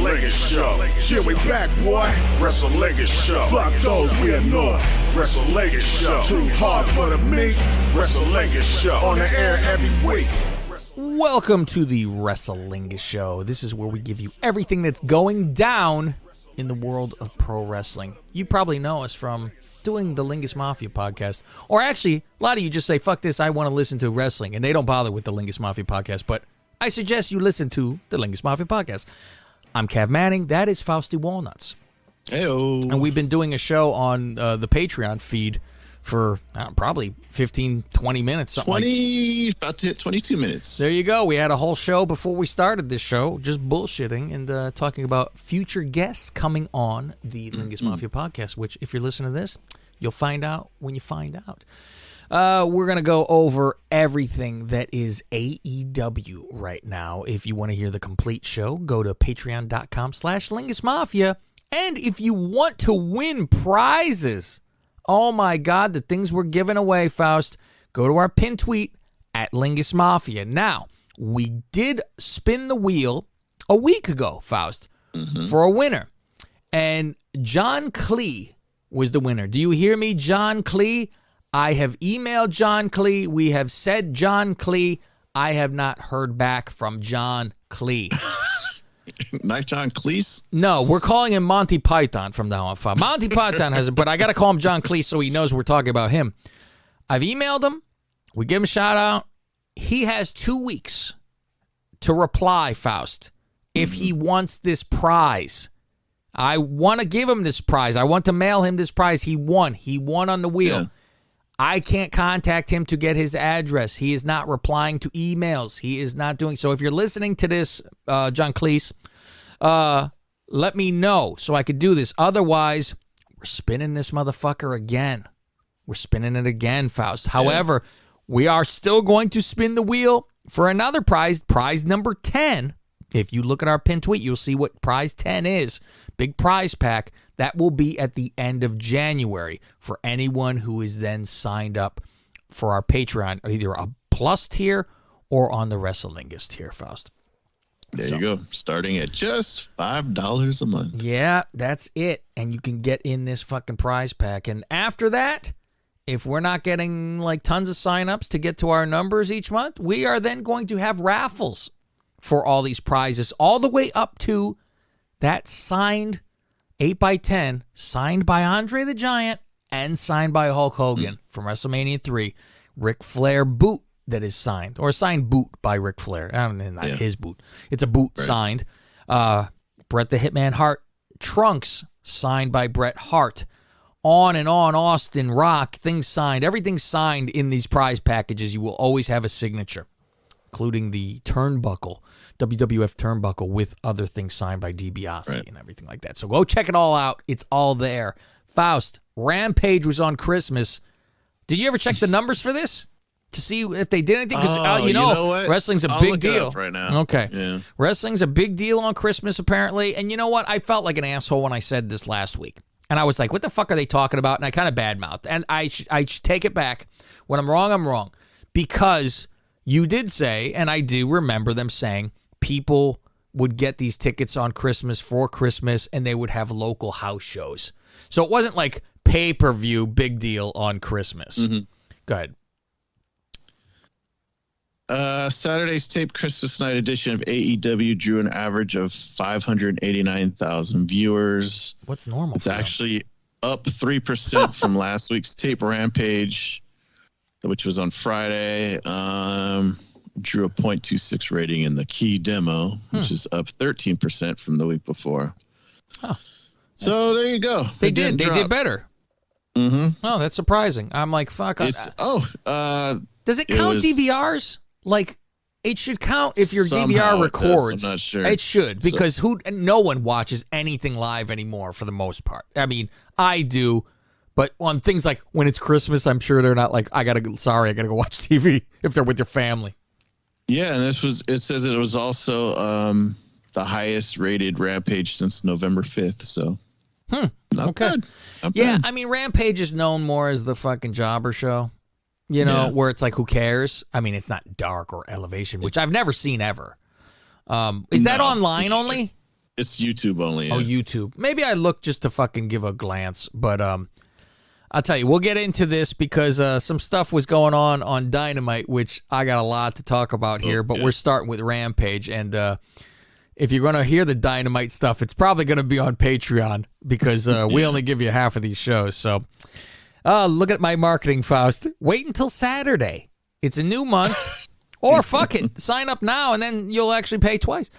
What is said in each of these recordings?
Wrestlingus Show. Yeah, we back, boy. Wrestlingus Show. Fuck those we annoy. Wrestlingus Show. Too hard for the meat. Wrestlingus Show. On the air every week. Welcome to the Wrestlingus Show. This is where we give you everything that's going down in the world of pro wrestling. You probably know us from doing the Lingus Mafia podcast. Or actually, a lot of you just say, fuck this, I want to listen to wrestling. And they don't bother with the Lingus Mafia podcast. But I suggest you listen to the Lingus Mafia podcast. I'm Cav Manning. That is Fausty Walnuts. Heyo. And we've been doing a show on the Patreon feed for probably 15, 20 minutes. About to hit 22 minutes. There you go. We had a whole show before we started this show, just bullshitting and talking about future guests coming on the Lingus Mafia podcast, which if you're listening to this, you'll find out when you find out. We're going to go over everything that is AEW right now. If you want to hear the complete show, go to patreon.com/Lingus Mafia. And if you want to win prizes, oh my God, the things we're giving away, Faust, go to our pin tweet at Lingus Mafia. Now, we did spin the wheel a week ago, Faust, for a winner. And John Clee was the winner. Do you hear me, John Clee? I have emailed John Clee. We have said John Clee. I have not heard back from John Clee. Not John Cleese? No, we're calling him Monty Python from now on. Monty Python has it, but I got to call him John Cleese so he knows we're talking about him. I've emailed him. We give him a shout out. He has 2 weeks to reply, Faust, if he wants this prize. I want to give him this prize. I want to mail him this prize. He won. He won on the wheel. Yeah. I can't contact him to get his address. He is not replying to emails. He is not doing so. If you're listening to this, John Cleese, let me know so I could do this. Otherwise, we're spinning this motherfucker again. We're spinning it again, Faust. However, we are still going to spin the wheel for another prize, prize number 10. If you look at our pin tweet, you'll see what prize 10 is. Big prize pack. That will be at the end of January for anyone who is then signed up for our Patreon, either a plus tier or on the Wrestlingus tier, Faust. There you go. Starting at just $5 a month. Yeah, that's it. And you can get in this fucking prize pack. And after that, if we're not getting like tons of signups to get to our numbers each month, we are then going to have raffles for all these prizes, all the way up to that signed 8x10, signed by Andre the Giant and signed by Hulk Hogan from WrestleMania 3. Ric Flair boot that is signed, or a signed boot by Ric Flair. I mean, not his boot. It's a boot signed. Bret the Hitman Hart trunks signed by Bret Hart. On and on, Austin, Rock, things signed. Everything's signed in these prize packages. You will always have a signature, including the turnbuckle, WWF turnbuckle with other things signed by DiBiase and everything like that. So go check it all out. It's all there. Faust, Rampage was on Christmas. Did you ever check the numbers for this to see if they did anything? Because you know wrestling's a big deal right now. Okay. Yeah. Wrestling's a big deal on Christmas, apparently. And you know what? I felt like an asshole when I said this last week. And I was like, what the fuck are they talking about? And I kind of badmouthed. And I should take it back. When I'm wrong, I'm wrong. Because you did say, and I do remember them saying, people would get these tickets on Christmas for Christmas, and they would have local house shows. So it wasn't like pay-per-view, big deal on Christmas. Go ahead. Saturday's taped Christmas night edition of AEW drew an average of 589,000 viewers. What's normal? It's actually up 3% from last week's tape Rampage, which was on Friday. Drew a 0.26 rating in the key demo, which is up 13% from the week before. So there you go. They did better. Oh, that's surprising. I'm like, fuck. Does it count DVRs? Like, it should count if your DVR records. I'm not sure. It should, because no one watches anything live anymore for the most part. I mean, I do, but on things like when it's Christmas, I'm sure they're not like, I gotta go watch TV if they're with your family. Yeah, and it says it was also the highest rated Rampage since November 5th, so not bad. Not bad. I mean, Rampage is known more as the fucking jobber show, where it's like, who cares? I mean, it's not Dark or Elevation, which I've never seen ever. Is that online only? It's YouTube only. Oh, Yeah. YouTube. Maybe I look just to fucking give a glance, but I'll tell you, we'll get into this because some stuff was going on Dynamite, which I got a lot to talk about here, but we're starting with Rampage, and if you're going to hear the Dynamite stuff, it's probably going to be on Patreon because we only give you half of these shows. So look at my marketing, Faust. Wait until Saturday. It's a new month. Or fuck it. Sign up now, and then you'll actually pay twice.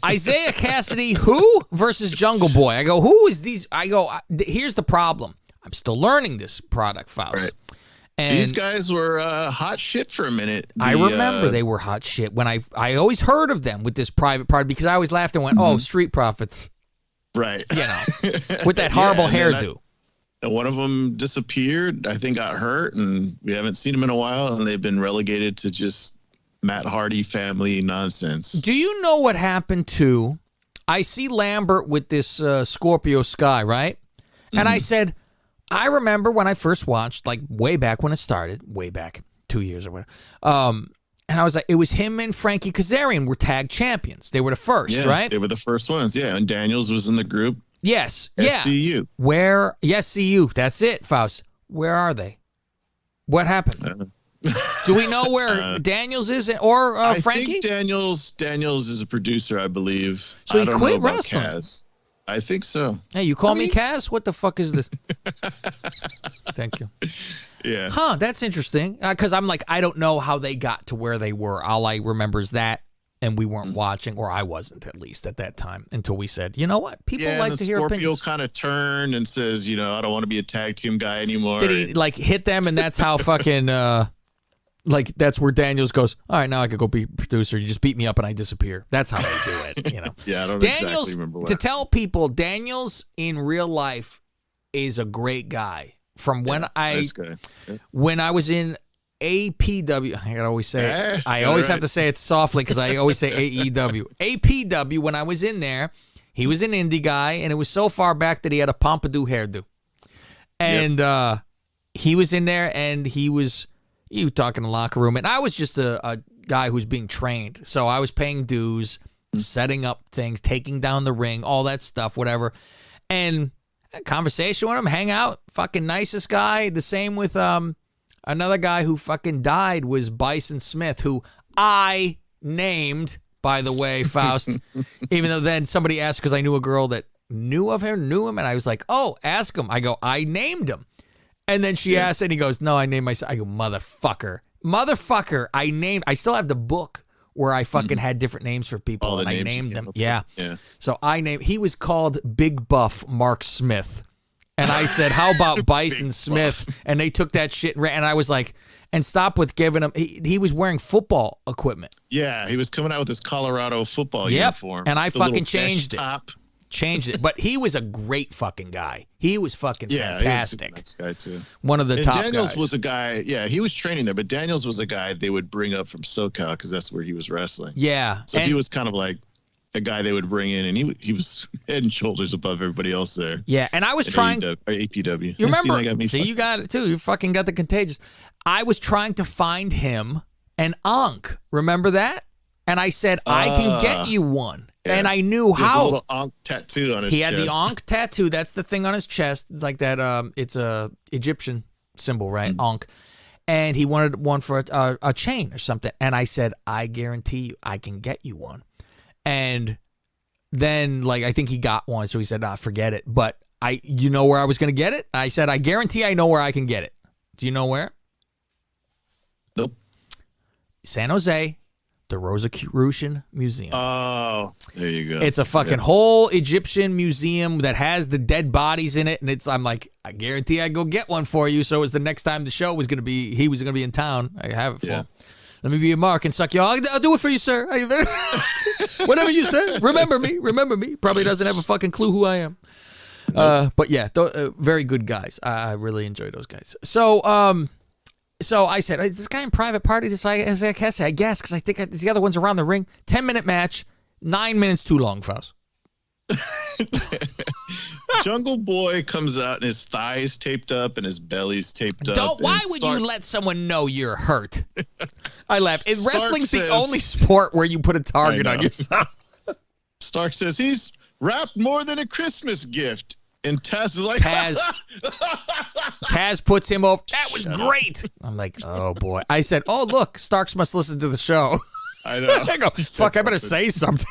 Isaiah Cassidy, who versus Jungle Boy? I go, who is these? I go, here's the problem. I'm still learning this product, Faust. Right. And these guys were hot shit for a minute. I remember they were hot shit when I always heard of them with this private party because I always laughed and went, oh, Street Profits. Right. You know, with that horrible hairdo. One of them disappeared, I think got hurt, and we haven't seen him in a while, and they've been relegated to just Matt Hardy family nonsense. Do you know what happened to, I see Lambert with this Scorpio Sky, right? And I said, I remember when I first watched, like way back when it started, way back, 2 years or whatever, and I was like, it was him and Frankie Kazarian were tag champions. They were the first, right? They were the first ones, yeah, and Daniels was in the group. Yes, SCU. Where? Yes, SCU. That's it, Faust. Where are they? What happened? Do we know where Daniels is or Frankie? I think Daniels is a producer, I believe. So he I don't quit know about wrestling. Kaz. I think so. Hey, you call me Kaz? What the fuck is this? Thank you. Yeah. Huh, that's interesting. Because I'm like, I don't know how they got to where they were. All I remember is that, and we weren't watching, or I wasn't at least at that time, until we said, you know what? People like to hear opinions. Scorpio kind of turned and says, I don't want to be a tag team guy anymore. Did he like hit them, and that's how fucking like that's where Daniels goes, all right, now I could go be producer. You just beat me up and I disappear. That's how they do it, Yeah, I don't Daniels, exactly remember what. To tell people, Daniels in real life is a great guy. From nice guy. Yeah. when I was in APW, I gotta always say it. I always have to say it softly because I always say AEW. APW, when I was in there, he was an indie guy, and it was so far back that he had a pompadour hairdo. And he was in there, and he was talking in the locker room, and I was just a guy who's being trained. So I was paying dues, setting up things, taking down the ring, all that stuff, whatever. And a conversation with him, hang out, fucking nicest guy. The same with another guy who fucking died was Bison Smith, who I named, by the way, Faust. Even though then somebody asked because I knew a girl that knew him, and I was like, oh, ask him. I go, I named him. And then she asked, and he goes, no, I named myself. I go, motherfucker, I still have the book where I fucking had different names for people, and I named them. Yeah. So he was called Big Buff Mark Smith. And I said, how about Bison Smith? And they took that shit and I was like, and stop with giving him, he was wearing football equipment. Yeah, he was coming out with his Colorado football uniform. And I fucking changed it. But he was a great fucking guy. He was fucking fantastic. He was a nice guy too. One of the top Daniels guys. was a guy, he was training there, but Daniels was a guy they would bring up from SoCal because that's where he was wrestling. Yeah. So he was kind of like a guy they would bring in, and he was head and shoulders above everybody else there. Yeah, and I was trying... APW. You remember? See, you got it too. You fucking got the contagious. I was trying to find him an Ankh. Remember that? And I said, I can get you one. Yeah. And I knew how. A little Ankh tattoo on his chest. He had the Ankh tattoo. That's the thing on his chest. It's like that. It's a Egyptian symbol, right? Ankh. And he wanted one for a chain or something. And I said, I guarantee you, I can get you one. And then, like, I think he got one, so he said, nah, forget it. But you know where I was going to get it? I said, I guarantee I know where I can get it. Do you know where? Nope. San Jose, the Rosicrucian Museum. Oh, there you go. It's a fucking whole Egyptian museum that has the dead bodies in it, and I'm like, I guarantee I'd go get one for you. So it was the next time the show was going to be, he was going to be in town. I have it for him. Let me be a mark and suck you all. I'll do it for you, sir. Whatever you say. Remember me. Probably doesn't have a fucking clue who I am. Nope. But yeah, very good guys. I really enjoy those guys. So I said, is this guy in private party? I guess, because I think the other one's around the ring. 10-minute match, 9 minutes too long, Faust. Jungle Boy comes out and his thighs taped up and his belly's taped up. Why would you let someone know you're hurt? I laugh. Wrestling's the only sport where you put a target on yourself. Stark says he's wrapped more than a Christmas gift. And Taz is like, Taz puts him over. That was great. I'm like, oh, boy. I said, oh, look, Starks must listen to the show. I know. I go, fuck, I better say something.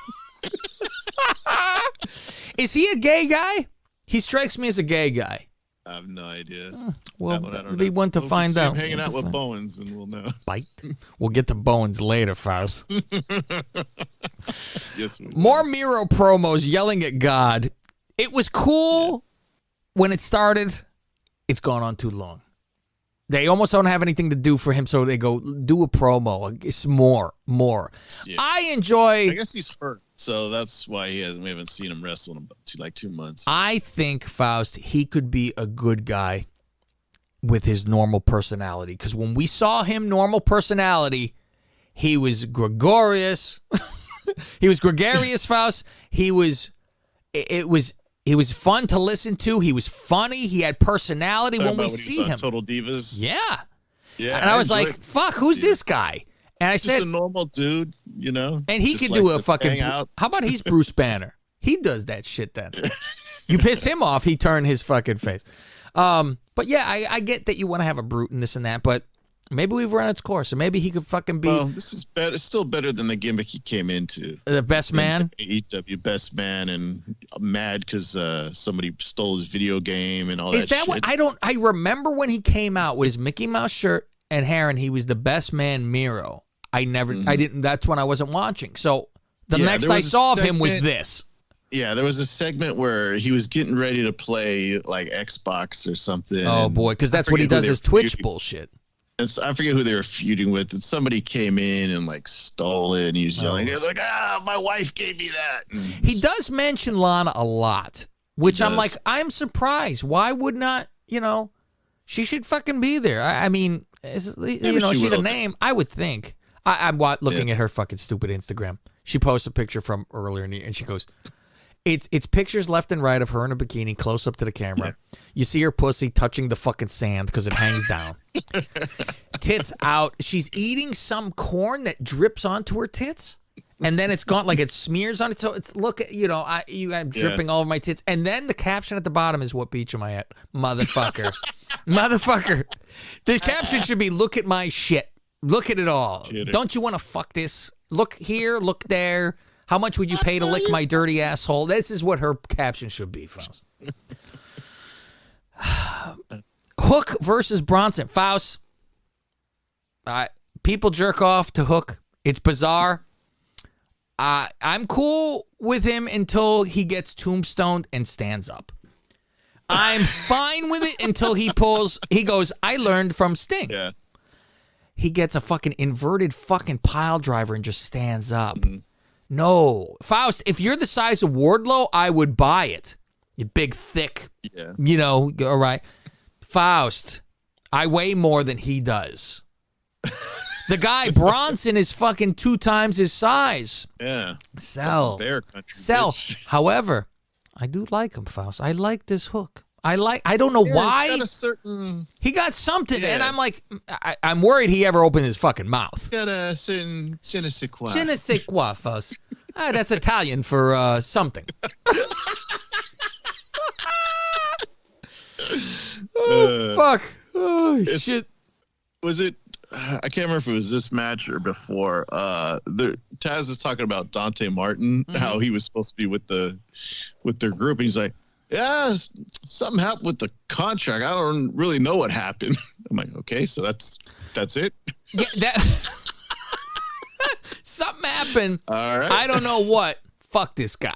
Is he a gay guy? He strikes me as a gay guy. I have no idea. Well, that'll be one to find out. Hanging out with Bowens, and we'll know. Bite. We'll get to Bowens later, Faust. Yes, we will. More Miro promos yelling at God. It was cool when it started. It's gone on too long. They almost don't have anything to do for him, so they go do a promo. It's more. Yeah. I enjoy. I guess he's hurt, so that's why we haven't seen him wrestle in like 2 months. I think, Faust, he could be a good guy with his normal personality. Because when we saw him normal personality, he was gregarious. He was gregarious, Faust. He was fun to listen to. He was funny. He had personality when we see him. Total Divas. Yeah. Yeah. And I was like, fuck, who's this guy? And I said, just a normal dude, you know. And he could do a fucking. How about he's Bruce Banner? He does that shit then. You piss him off, he turn his fucking face. But yeah, I get that you want to have a brute and this and that, but maybe we've run its course, and maybe he could fucking be. Well, this is better. It's still better than the gimmick he came into. The best man. AEW best man, and mad because somebody stole his video game and all that. Is that shit. what I remember when he came out with his Mickey Mouse shirt and hair, and he was the best man Miro. I didn't. That's when I wasn't watching. So the next I saw of him was this. Yeah, there was a segment where he was getting ready to play like Xbox or something. Oh boy, because that's what he does. His Twitch bullshit. And so, I forget who they were feuding with. And somebody came in and like stole it. And he was yelling. He was like, my wife gave me that. And he does mention Lana a lot, which I'm like, I'm surprised. Why would not, she should fucking be there. I mean, she's a name, I would think. I'm looking at her fucking stupid Instagram. She posts a picture from earlier and she goes, It's pictures left and right of her in a bikini, close up to the camera. Yeah. You see her pussy touching the fucking sand because it hangs down. Tits out. She's eating some corn that drips onto her tits, and then it's gone, like it smears on it. So it's I'm dripping all over my tits. And then the caption at the bottom is, "What beach am I at, motherfucker?" Motherfucker. The caption should be, "Look at my shit. Look at it all. Don't you want to fuck this? Look here. Look there." How much would you pay to lick my dirty asshole? This is what her caption should be, Faust. Hook versus Bronson. Faust. People jerk off to Hook. It's bizarre. I'm cool with him until he gets tombstoned and stands up. I'm fine with it until he goes, I learned from Sting. Yeah. He gets a fucking inverted fucking pile driver and just stands up. Mm-hmm. No. Faust, if you're the size of Wardlow, I would buy it. You big, thick, all right. Faust, I weigh more than he does. The guy, Bronson, is fucking 2 times his size. Yeah. Sell. Bear country. Sell. Bitch. However, I do like him, Faust. I like this Hook. I don't know why. He got something, and I'm like, I'm worried he ever opened his fucking mouth. Got a certain je ne sais quoi. Je ne sais quoi, Faust. That's Italian for something. Oh, fuck. Oh, shit. Was it, I can't remember if it was this match or before. Taz is talking about Dante Martin, how he was supposed to be with their group, and he's like, yeah, something happened with the contract. I don't really know what happened. I'm like, okay, so that's it. Yeah, something happened. All right. I don't know what. Fuck this guy.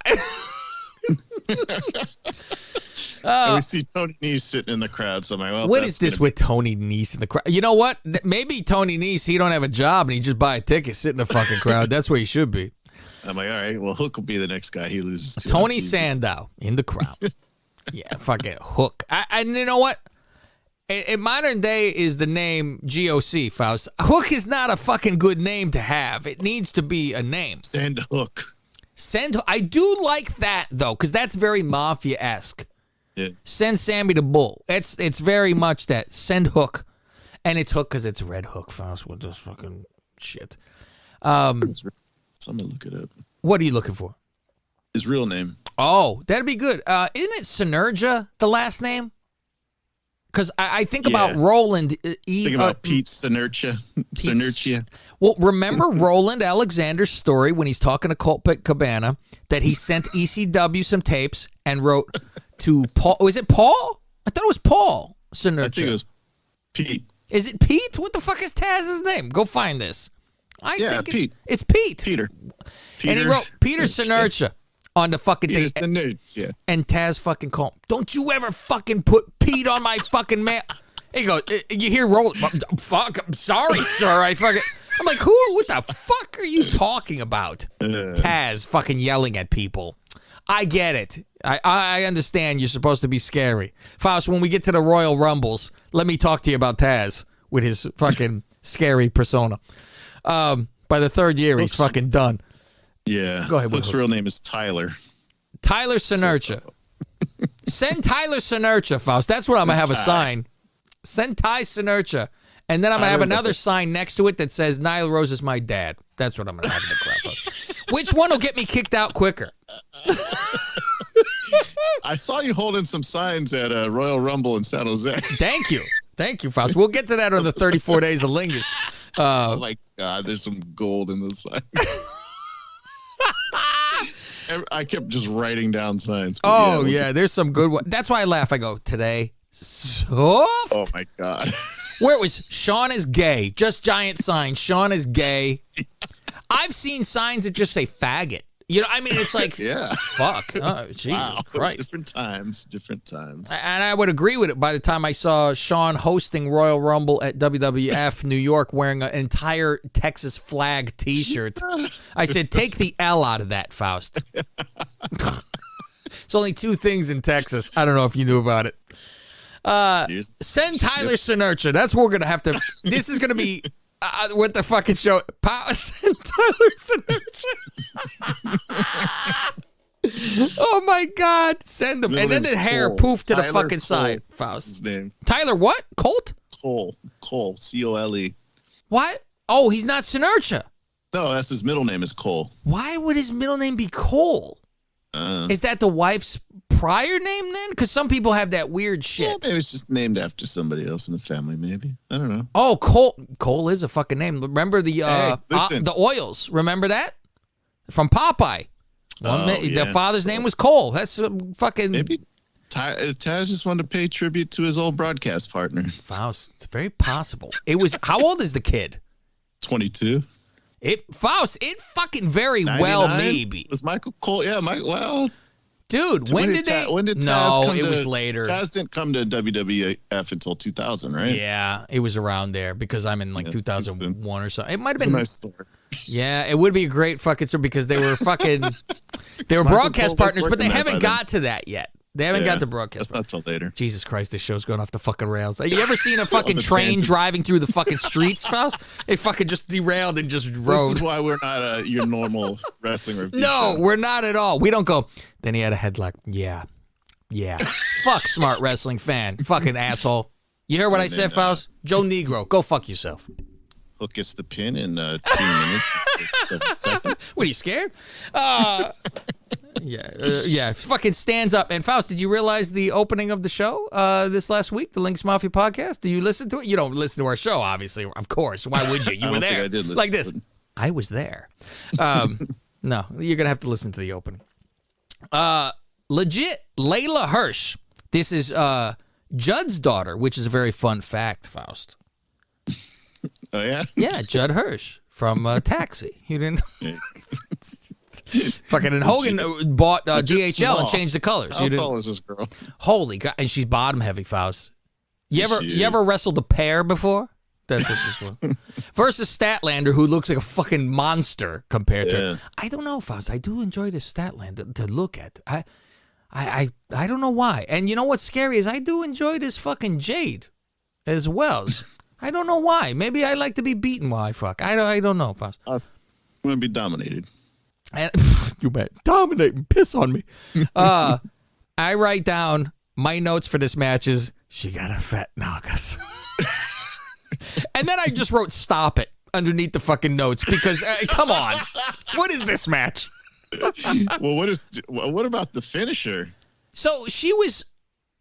And we see Tony Nese sitting in the crowd. So I'm like, well, what is this with Tony Nese in the crowd? You know what? Maybe Tony Nese, he don't have a job and he just buy a ticket, sit in the fucking crowd. That's where he should be. I'm like, all right, well, Hook will be the next guy he loses to. Tony Sandow in the crowd. Yeah, fucking Hook. And you know what? In modern day is the name GOC, Faust. Hook is not a fucking good name to have. It needs to be a name. Send Hook. I do like that, though, because that's very Mafia-esque. Yeah. Send Sammy the Bull. It's very much that. Send Hook. And it's Hook because it's Red Hook, Faust, with this fucking shit. So I'm going to look it up. What are you looking for? His real name. Oh, that'd be good. Isn't it Senerchia, the last name? Because I think about Roland. Think about Pete Senerchia. Senerchia. Well, remember Roland Alexander's story when he's talking to Colt Cabana that he sent ECW some tapes and wrote to Paul. Was it Paul? I thought it was Paul Senerchia. I think it was Pete. Is it Pete? What the fuck is Taz's name? Go find this. I think Pete. It's Pete. Peter. And he wrote Peter Senerchia on the fucking thing. Senerchia. And Taz fucking called him, don't you ever fucking put Pete on my fucking map. He goes, you hear Roland, fuck, I'm sorry, sir. I'm like, what the fuck are you talking about? Taz fucking yelling at people. I get it. I understand you're supposed to be scary. Faust, when we get to the Royal Rumbles, let me talk to you about Taz with his fucking scary persona. By the third year, he's fucking done. Yeah. Go ahead. His real name is Tyler. Tyler Senerchia. Send Tyler Senerchia, Faust. That's what I'm going to have a sign. Send Ty Senerchia. And then I'm going to have another sign next to it that says, Nyla Rose is my dad. That's what I'm going to have in the crowd. Which one will get me kicked out quicker? I saw you holding some signs at Royal Rumble in San Jose. Thank you. Thank you, Faust. We'll get to that on the 34 Days of Lingus. Oh, my God. There's some gold in the sign. I kept just writing down signs. Oh, yeah. There's some good ones. That's why I laugh. I go, today, soft. Oh, my God. Where it was, Sean is gay. Just giant sign. Sean is gay. I've seen signs that just say faggot. You know, I mean, it's like, yeah. Fuck. Oh, Jesus Christ. Different times. And I would agree with it by the time I saw Sean hosting Royal Rumble at WWF New York wearing an entire Texas flag T-shirt. I said, take the L out of that, Faust. It's only two things in Texas. I don't know if you knew about it. Send Tyler Senerchia. That's what we're going to have to. This is going to be what the fucking show. Send Tyler Senerchia. Oh my God. Send him. And then the hair poof to the fucking side. Faust. His name. Tyler what? Colt? Cole. Cole. What? Oh, he's not Senerchia. No, that's his middle name is Cole. Why would his middle name be Cole? Is that the wife's prior name then? Because some people have that weird shit. Yeah, maybe it's just named after somebody else in the family, maybe. I don't know. Oh, Cole. Cole is a fucking name. Remember the listen. the oils? Remember that? From Popeye. The father's name was Cole. That's fucking... Maybe Taz just wanted to pay tribute to his old broadcast partner. Faust. It's very possible. It was... How old is the kid? 22. Faust, it fucking very well maybe. Was Michael Cole? Yeah, well... Dude, when did Taz come it was later. Taz didn't come to WWF until 2000, right? Yeah, it was around there because I'm in 2001 or something. It might have been a nice story. Yeah, it would be a great fucking story because they were fucking they were broadcast partners, but they haven't got to that yet. They haven't got to broadcast. That's not till later. Jesus Christ, this show's going off the fucking rails. Have you ever seen a fucking train driving through the fucking streets, Faust? It fucking just derailed and just rode. This is why we're not your normal wrestling review. No, we're not at all. We don't go, then he had a headlock. Yeah. Fuck smart wrestling fan. Fucking asshole. You hear what I said, Faust? Joe Negro, go fuck yourself. Hook gets the pin in 2 minutes. 7 seconds. What, are you scared? Yeah. Fucking stands up. And Faust, did you realize the opening of the show this last week, the Lingus Mafia podcast? Do you listen to it? You don't listen to our show, obviously. Of course. Why would you? You were there. I did listen like this. I was there. No, you're gonna have to listen to the opening. Legit, Layla Hirsch. This is Judd's daughter, which is a very fun fact, Faust. Oh yeah. Yeah, Judd Hirsch from Taxi. You didn't. Fucking and Hogan bought DHL and changed the colors. How tall is this girl? Holy God! And she's bottom heavy, Faust. You ever wrestled a pair before? That's what this was. Versus Statlander, who looks like a fucking monster compared to her. I don't know, Faust. I do enjoy this Statlander to look at. I don't know why. And you know what's scary is I do enjoy this fucking Jade as well. I don't know why. Maybe I like to be beaten while I fuck. I don't know, Faust. I'm gonna be dominated. And you bet. Dominate and piss on me. I write down my notes for this match is she got a fat nagas. And then I just wrote stop it underneath the fucking notes because come on. What is this match? Well, what about the finisher? So she was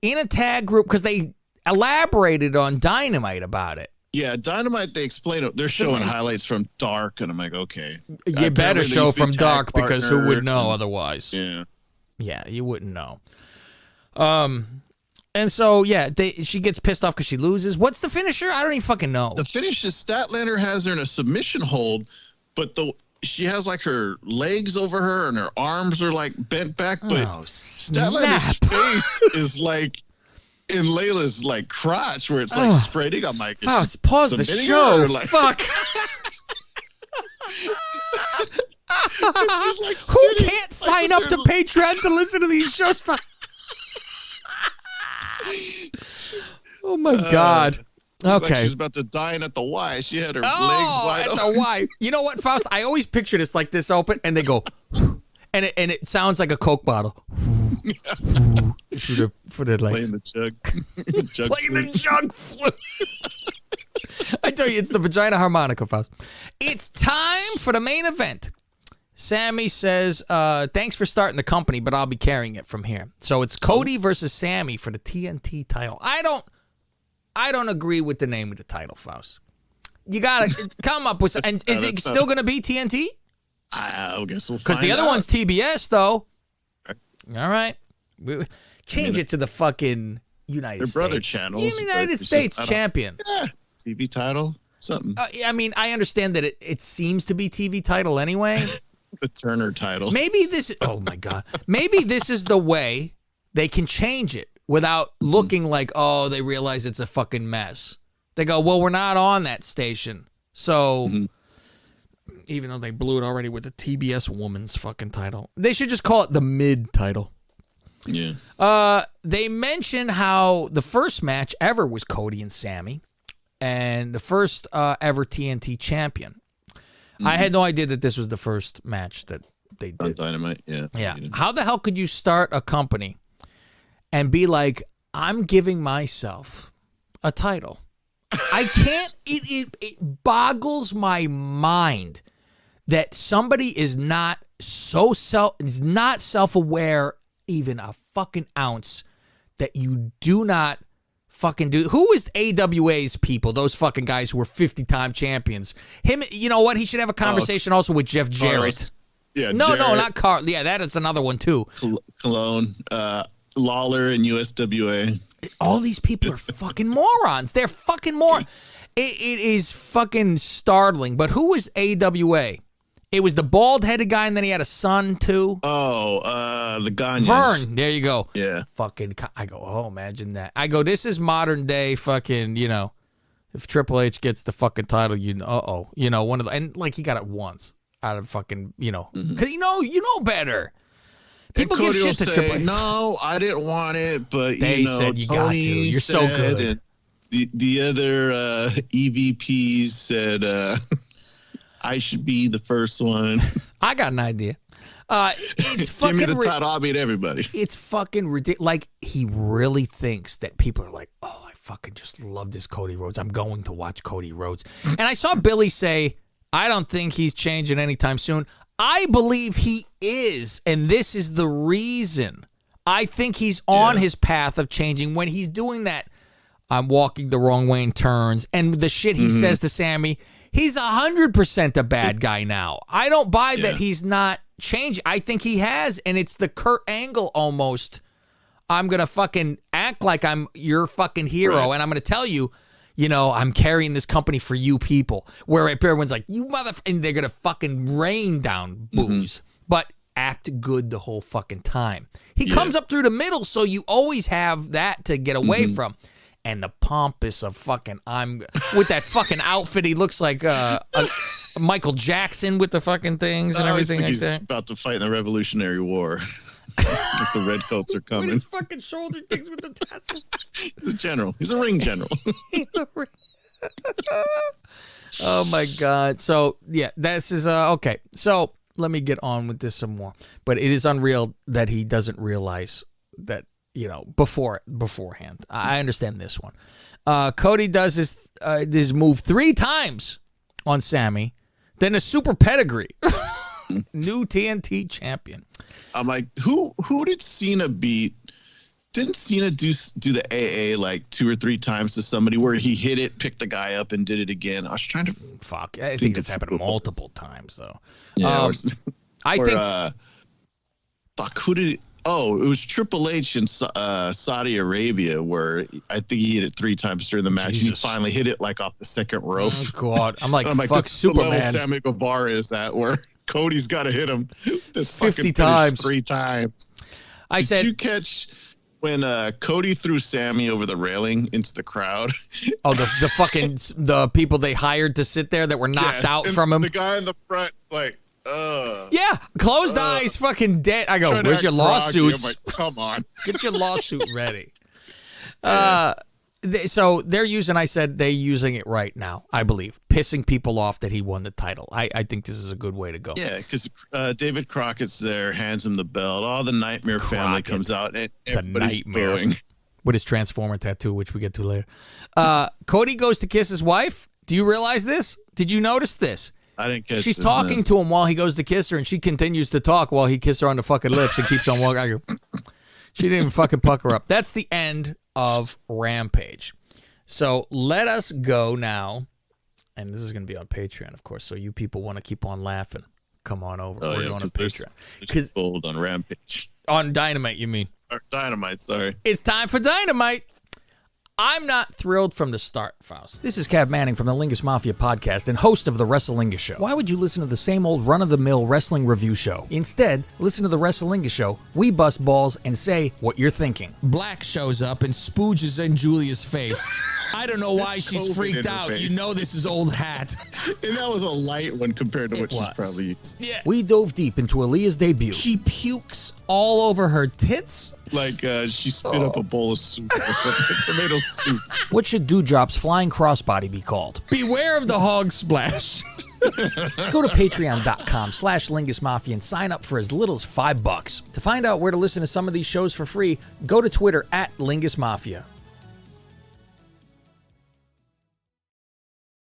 in a tag group because they elaborated on Dynamite about it. Yeah, Dynamite, they explain it. They're showing highlights from Dark, and I'm like, okay. You better show from Dark because who would know otherwise? Yeah. Yeah, you wouldn't know. And so, yeah, she gets pissed off because she loses. What's the finisher? I don't even fucking know. The finish is Statlander has her in a submission hold, but she has like her legs over her and her arms are like bent back, but Statlander's face is like in Layla's like crotch where it's like spreading. I'm like, Faust, pause the show. Like, fuck. like who can't sign up to Patreon to listen to these shows? Oh my God. Okay. Like she's about to dine at the Y. She had her legs wide at open. the Y. You know what, Faust? I always picture this like this open, and they go, and it sounds like a Coke bottle. for the legs. Playing the jug. Playing the jug flute. I tell you, it's the vagina harmonica, Faust. It's time for the main event. Sammy says, thanks for starting the company, but I'll be carrying it from here. So it's Cody versus Sammy for the TNT title. I don't agree with the name of the title, Faust. You got to come up with some. And is it still going to be TNT? I guess we'll find out. Because the other one's TBS, though. All right. Change it to the fucking United States. Their brother channels. United States champion. Yeah. TV title, something. I mean, I understand that it seems to be TV title anyway. The Turner title. Maybe this. Oh my God. Maybe this is the way they can change it without looking like, oh, they realize it's a fucking mess. They go, well, we're not on that station, so even though they blew it already with the TBS Woman's fucking title, they should just call it the mid title. Yeah. They mentioned how the first match ever was Cody and Sammy, and the first ever TNT champion. I had no idea that this was the first match that they did. On Dynamite, yeah. Yeah. Either. How the hell could you start a company and be like, I'm giving myself a title? I can't. It boggles my mind that somebody is not self-aware even a fucking ounce that you do not fucking do. Who is AWA's people? Those fucking guys who were 50-time champions. Him, you know what? He should have a conversation also with Jeff Jarrett. Yeah, no, Jarrett, not Carl. Yeah, that is another one too. Cologne, Lawler, and USWA. All these people are fucking morons. They're fucking morons. It is fucking startling. But who was AWA? It was the bald-headed guy, and then he had a son, too. Oh, the Gagnes. Vern. There you go. Yeah. Fucking, I go, oh, imagine that. I go, this is modern-day fucking, you know, if Triple H gets the fucking title, one of the, and, like, he got it once out of fucking, because, you know better. People give shit to Triple H. No, I didn't want it, but, they said you got to. You're so good. The other EVPs said... I should be the first one. I got an idea. It's fucking. Give me the title. I'll beat everybody. It's fucking ridiculous. Like, he really thinks that people are like, oh, I fucking just love this Cody Rhodes. I'm going to watch Cody Rhodes. And I saw Billy say, I don't think he's changing anytime soon. I believe he is, and this is the reason. I think he's on his path of changing when he's doing that. I'm walking the wrong way in turns, and the shit he says to Sammy. He's 100% a bad guy now. I don't buy that he's not changing. I think he has, and it's the Kurt Angle almost. I'm going to fucking act like I'm your fucking hero, and I'm going to tell you, I'm carrying this company for you people. Where everyone's like, you and they're going to fucking rain down booze, but act good the whole fucking time. He comes up through the middle, so you always have that to get away from. And the pompous of fucking, with that fucking outfit, he looks like Michael Jackson with the fucking things and everything like that. He's about to fight in the Revolutionary War. Like the redcoats are coming. With his fucking shoulder things with the tassels. He's a general. He's a ring general. Oh my God. So, yeah, this is, okay. So, let me get on with this some more. But it is unreal that he doesn't realize that. Beforehand. I understand this one. Cody does his move 3 times on Sammy, then a super pedigree. New TNT champion. I'm like, who did Cena beat? Didn't Cena do the AA like 2 or 3 times to somebody where he hit it, picked the guy up, and did it again? I was trying to fuck. I think it's happened multiple times though. Yeah, I think. Fuck. Who did? Oh, it was Triple H in Saudi Arabia where I think he hit it 3 times during the match. Jesus. And he finally hit it like off the second rope. Oh God, I'm like, I'm fuck this is the level Superman. Sammy Guevara is at where Cody's got to hit him this 50 fucking times. 3 times. Did you catch when Cody threw Sammy over the railing into the crowd? Oh, the fucking the people they hired to sit there that were knocked out and from him. The guy in the front, like, yeah, closed eyes, fucking dead. I go, trying to where's your act groggy. lawsuits? I'm like, come on. Get your lawsuit ready. So they're using it right now, I believe, pissing people off that he won the title. I think this is a good way to go. Yeah, because David Crockett's there, hands him the belt. All the Nightmare family comes out, and everybody's booing. With his Transformer tattoo, which we get to later. Cody goes to kiss his wife. Do you realize this? Did you notice this? I didn't catch She's this, talking to him while he goes to kiss her, and she continues to talk while he kisses her on the fucking lips and keeps on walking. I go, she didn't even fucking pucker up. That's the end of Rampage. So let us go now, and this is going to be on Patreon, of course, so you people want to keep on laughing. Come on over. We're going to Patreon. Because bold on Rampage. On Dynamite, you mean? Or Dynamite, sorry. It's time for Dynamite. I'm not thrilled from the start, Faust. This is Cav Manning from the Lingus Mafia podcast and host of the Wrestlingus Show. Why would you listen to the same old run-of-the-mill wrestling review show? Instead, listen to the Wrestlingus Show. We bust balls and say what you're thinking. Black shows up and spooges in Julia's face. I don't know why she's freaked out. You know this is old hat. And that was a light one compared to what she's probably used. Yeah. We dove deep into Aaliyah's debut. She pukes all over her tits. Like she spit up a bowl of soup or something. Tomato soup. What should Dewdrop's flying crossbody be called? Beware of the hog splash. Go to patreon.com/Lingus Mafia and sign up for as little as $5. To find out where to listen to some of these shows for free, go to Twitter @Lingus Mafia.